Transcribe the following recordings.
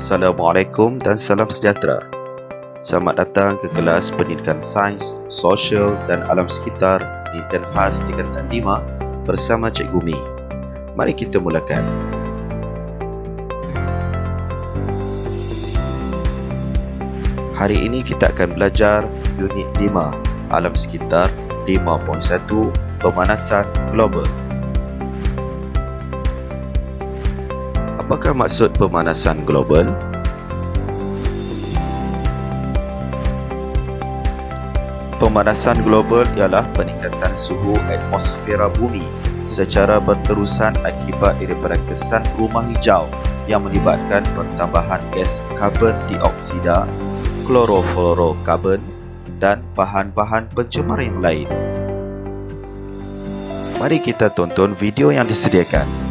Assalamualaikum dan salam sejahtera. Selamat datang ke kelas Pendidikan Sains, Sosial dan Alam Sekitar Pendidikan Khas Tingkatan 5 bersama Cikgu Mi. Mari kita mulakan. Hari ini kita akan belajar Unit 5 Alam Sekitar 5.1 Pemanasan Global. Apakah maksud pemanasan global? Pemanasan global ialah peningkatan suhu atmosfera bumi secara berterusan akibat daripada kesan rumah hijau yang melibatkan pertambahan gas karbon dioksida, klorofluorokarbon dan bahan-bahan pencemar yang lain. Mari kita tonton video yang disediakan.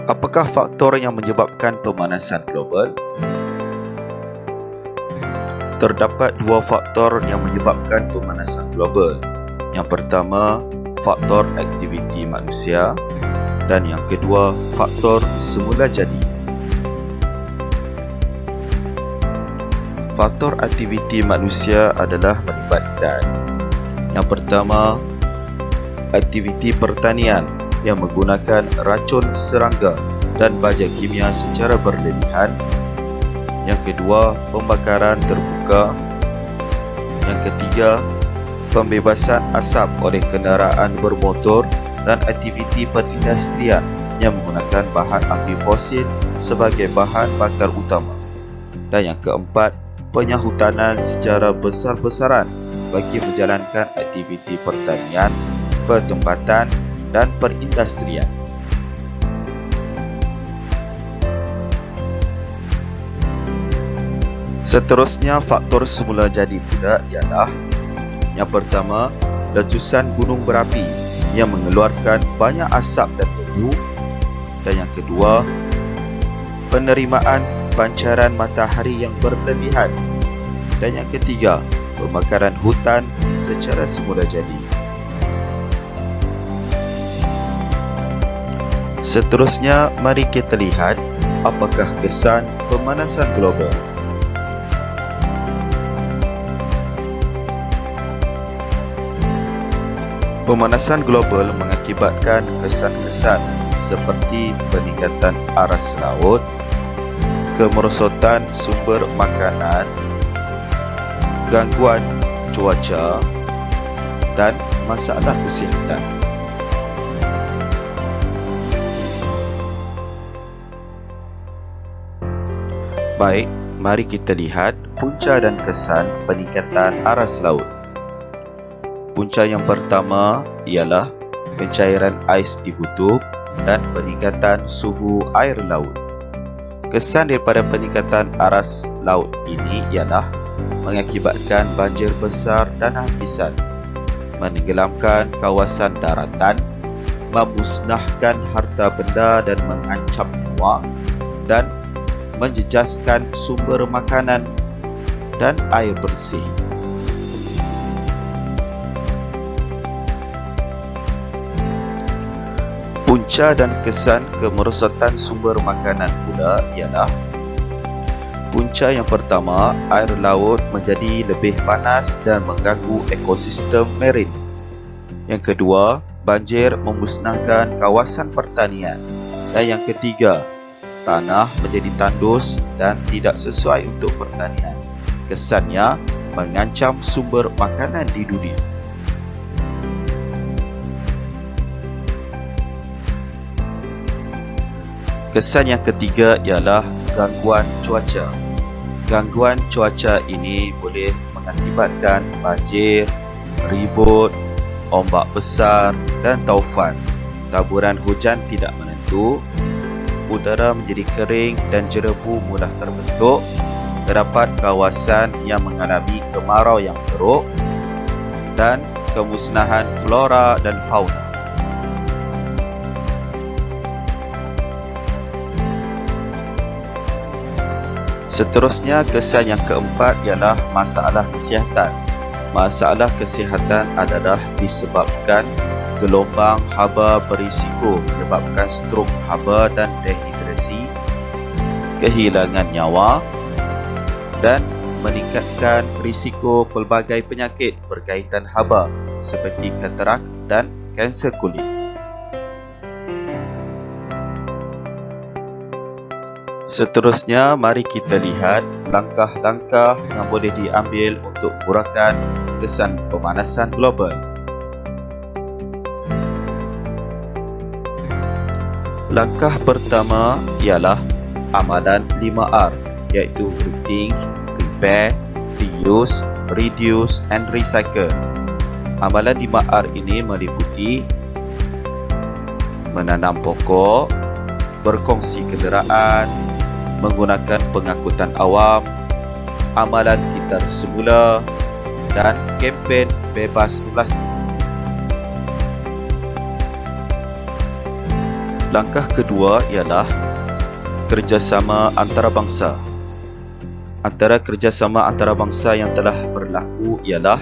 Apakah faktor yang menyebabkan pemanasan global? Terdapat dua faktor yang menyebabkan pemanasan global. Yang pertama, faktor aktiviti manusia dan yang kedua, faktor semula jadi. Faktor aktiviti manusia adalah melibatkan yang pertama, aktiviti pertanian yang menggunakan racun serangga dan baja kimia secara berlebihan. Yang kedua, pembakaran terbuka. Yang ketiga, pembebasan asap oleh kenderaan bermotor dan aktiviti perindustrian yang menggunakan bahan api fosil sebagai bahan bakar utama. Dan yang keempat, penyahutanan secara besar-besaran bagi menjalankan aktiviti pertanian, pertempatan dan perindustrian. Seterusnya, faktor semula jadi pula ialah yang pertama, letusan gunung berapi yang mengeluarkan banyak asap dan debu, dan yang kedua, penerimaan pancaran matahari yang berlebihan, dan yang ketiga, pembakaran hutan secara semula jadi. Seterusnya, mari kita lihat apakah kesan pemanasan global. Pemanasan global mengakibatkan kesan-kesan seperti peningkatan aras laut, kemerosotan sumber makanan, gangguan cuaca, dan masalah kesihatan. Baik, mari kita lihat punca dan kesan peningkatan aras laut. Punca yang pertama ialah pencairan ais dikutub dan peningkatan suhu air laut. Kesan daripada peningkatan aras laut ini ialah mengakibatkan banjir besar dan hakisan, menenggelamkan kawasan daratan, memusnahkan harta benda dan mengancam nyawa, dan menjejaskan sumber makanan dan air bersih. Punca dan kesan kemerosotan sumber makanan pula ialah punca yang pertama, air laut menjadi lebih panas dan mengganggu ekosistem marin. Yang kedua, banjir memusnahkan kawasan pertanian. Dan yang ketiga, tanah menjadi tandus dan tidak sesuai untuk pertanian. Kesannya mengancam sumber makanan di dunia. Kesan yang ketiga ialah gangguan cuaca. Gangguan cuaca ini boleh mengakibatkan banjir, ribut, ombak besar dan taufan. Taburan hujan tidak menentu, udara menjadi kering dan jerebu mudah terbentuk. Terdapat kawasan yang mengalami kemarau yang teruk dan kemusnahan flora dan fauna. Seterusnya, kesan yang keempat ialah masalah kesihatan. Masalah kesihatan adalah disebabkan gelombang haba berisiko menyebabkan strok haba dan dehidrasi, kehilangan nyawa dan meningkatkan risiko pelbagai penyakit berkaitan haba seperti katarak dan kanser kulit. Seterusnya, mari kita lihat langkah-langkah yang boleh diambil untuk mengurangkan kesan pemanasan global. Langkah pertama ialah amalan 5R, iaitu rethink, repair, reuse, reduce and recycle. Amalan 5R ini meliputi menanam pokok, berkongsi kenderaan, menggunakan pengangkutan awam, amalan gitar semula dan kempen bebas plastik. Langkah kedua ialah kerjasama antarabangsa. Antara kerjasama antarabangsa yang telah berlaku ialah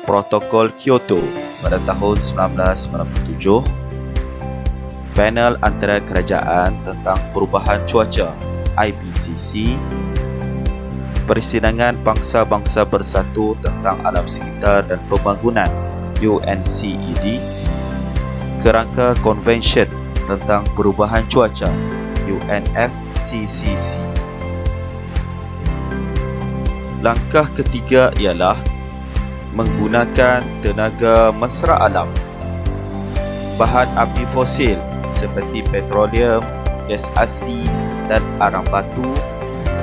Protokol Kyoto pada tahun 1997, Panel Antara Kerajaan tentang Perubahan Cuaca IPCC, Persidangan Bangsa-Bangsa Bersatu tentang Alam Sekitar dan Pembangunan UNCED, Kerangka Konvensyen tentang Perubahan Cuaca UNFCCC. Langkah ketiga ialah menggunakan tenaga mesra alam. Bahan api fosil seperti petroleum, gas asli dan arang batu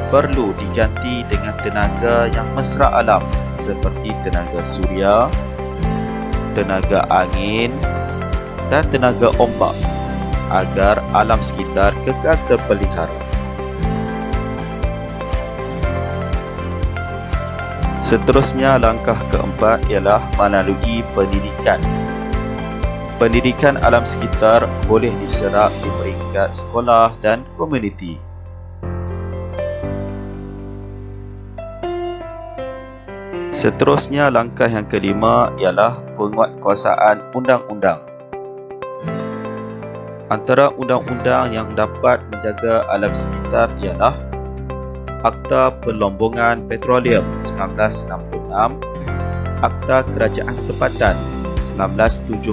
perlu diganti dengan tenaga yang mesra alam seperti tenaga suria, tenaga angin dan tenaga ombak agar alam sekitar kekal terpelihara. Seterusnya, langkah keempat ialah melalui pendidikan. Pendidikan alam sekitar boleh diserap di peringkat sekolah dan komuniti. Seterusnya, langkah yang kelima ialah penguatkuasaan undang-undang. Antara undang-undang yang dapat menjaga alam sekitar ialah Akta Perlombongan Petroleum 1966, Akta Kerajaan Tempatan 1976,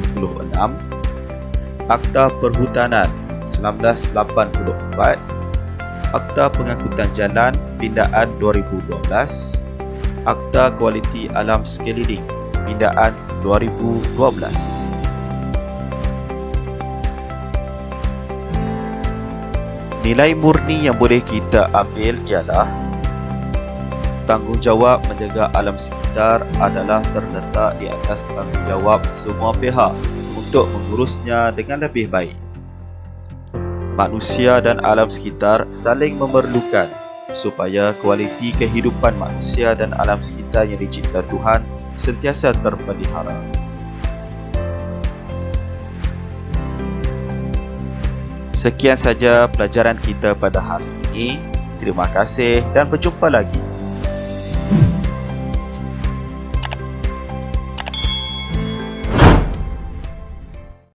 Akta Perhutanan 1984, Akta Pengangkutan Jalan Pindaan 2012, Akta Kualiti Alam Sekeliling Pindaan 2012. Nilai murni yang boleh kita ambil ialah tanggungjawab menjaga alam sekitar adalah terletak di atas tanggungjawab semua pihak untuk mengurusnya dengan lebih baik. Manusia dan alam sekitar saling memerlukan supaya kualiti kehidupan manusia dan alam sekitar yang dicipta Tuhan sentiasa terpelihara. Sekian saja pelajaran kita pada hari ini. Terima kasih dan berjumpa lagi.